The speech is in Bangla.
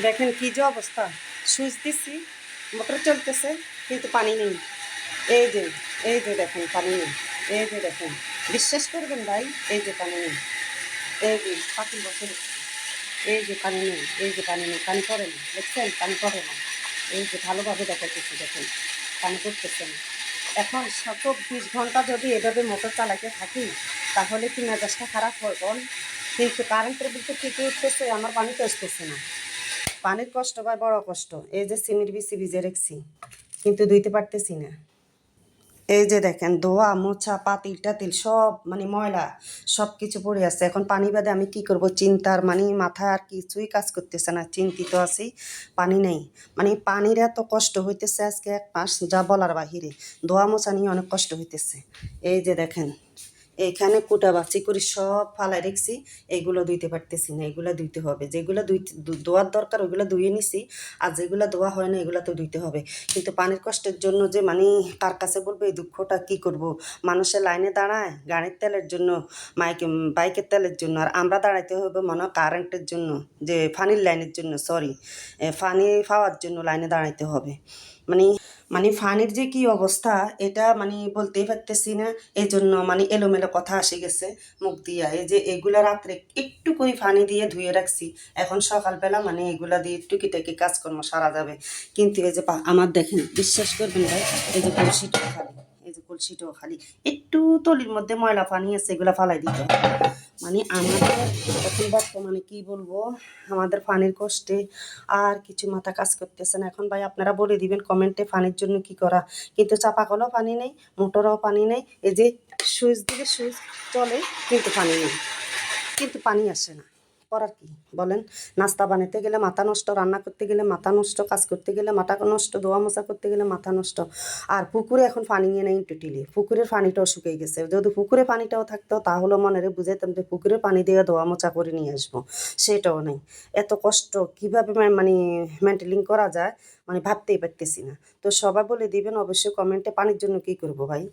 দেখেন কি যে অবস্থা, সুইচ দিচ্ছি, মোটর চলতেছে কিন্তু পানি নেই। এই যে এই যে দেখেন পানি নেই, এই যে দেখেন, বিশ্বাস করবেন ভাই, এই যে পানি নেই, এই যে পাখি বসে রেখেছি, এই যে পানি নেই, এই যে পানি নেই, পানি পড়ে না, দেখছেন পানি পড়ে না, এই যে ভালোভাবে দেখাচ্ছি দেখেন পানি পড়তেছে না। এখন 24 ঘন্টা যদি এভাবে মোটর চালাতে থাকি তাহলে কি মেজাজটা খারাপ হয় বল? কিন্তু কারেন্টের বিল তো ঠিকই উঠতেছে, আমার পানি তো আসতেছে না। পানির কষ্ট ভাই বড় কষ্ট। এই যে সিমের বিচি ভিজে রেখছি কিন্তু ধুইতে পারতেছি না। এই যে দেখেন ধোয়া মোছা পাতিল টাতিল সব মানে ময়লা সব কিছু পড়ে আছে। এখন পানি বাদে আমি কি করব চিন্তার মানে মাথায় আর কিছুই কাজ করতেছে না, চিন্তিত আছি। পানি নেই, মানে পানির এত কষ্ট হইতেছে আজকে 1 মাস, যা বলার বাহিরে। ধোয়া মোছা নিয়ে অনেক কষ্ট হইতেছে। এই যে দেখেন এইখানে কুটা বাছি করে সব ফালাই রেখছি, এগুলো ধুইতে পারতেছি না, এগুলো ধুইতে হবে। যেগুলো ধোয়ার দরকার ওইগুলো ধুয়ে নিছি, আর যেগুলো ধোয়া হয় না এগুলো তো ধুইতে হবে। কিন্তু পানির কষ্টের জন্য যে মানে কার কাছে বলবো এই দুঃখটা, কি করব। মানুষের লাইনে দাঁড়ায় গাড়ির তেলের জন্য, বাইকের তেলের জন্য, আর আমরা দাঁড়াইতে হবে মনে হয় কারেন্টের জন্য, যে পানির লাইনের জন্য, সরি, পানি পাওয়ার জন্য লাইনে দাঁড়াইতে হবে। মানে মানে ফানির যে কি অবস্থা এটা মানে বলতেই পারতেছি না। এই জন্য মানে এলোমেলো কথা আসে গেছে মুখ দিয়া। এই যে এগুলা রাত্রে একটু করে পানি দিয়ে ধুয়ে রাখছি, এখন সকালবেলা মানে এগুলা দিয়ে টুকিটাকি কাজকর্ম সারা যাবে। কিন্তু এই যে আমার দেখেন, বিশ্বাস করবেন ভাই, এই যে কলসিটাও খালি, এই যে কলসিটাও খালি, একটু তলির মধ্যে ময়লা পানি আছে, এগুলা ফালাই দিতে হবে। মানে আমাদের এখন বর্তমানে কি বলবো, আমাদের পানির কষ্টে আর কিছু মাথা কাজ করতেছে না। এখন ভাই আপনারা বলে দিবেন কমেন্টে পানির জন্য কি করা। কিন্তু চাপা কলেও পানি নেই, মোটরেও পানি নেই। এই যে সুইচ দিকে সুইচ চলে কিন্তু পানি নেই, কিন্তু পানি আসে না। করার কি বলেন? নাস্তা বানাতে গেলে মাথা নষ্ট, রান্না করতে গেলে মাথা নষ্ট, কাজ করতে গেলে মাথা নষ্ট, ধোয়া মোছা করতে গেলে মাথা নষ্ট। আর পুকুরে এখন পানি নিয়ে নেই টুটিলে, পুকুরের পানিটাও শুকিয়ে গেছে। যদি পুকুরে পানিটাও থাকতো তাহলে মনে বুঝাইতাম যে পুকুরের পানি দিয়ে ধোয়া মোছা করে নিয়ে আসবো, সেটাও নেই। এত কষ্ট কীভাবে মানে মেনটেলিং করা যায় মানে ভাবতেই পারতেছি না। তো সবাই বলে দিবেন অবশ্যই কমেন্টে পানির জন্য কী করবো ভাই।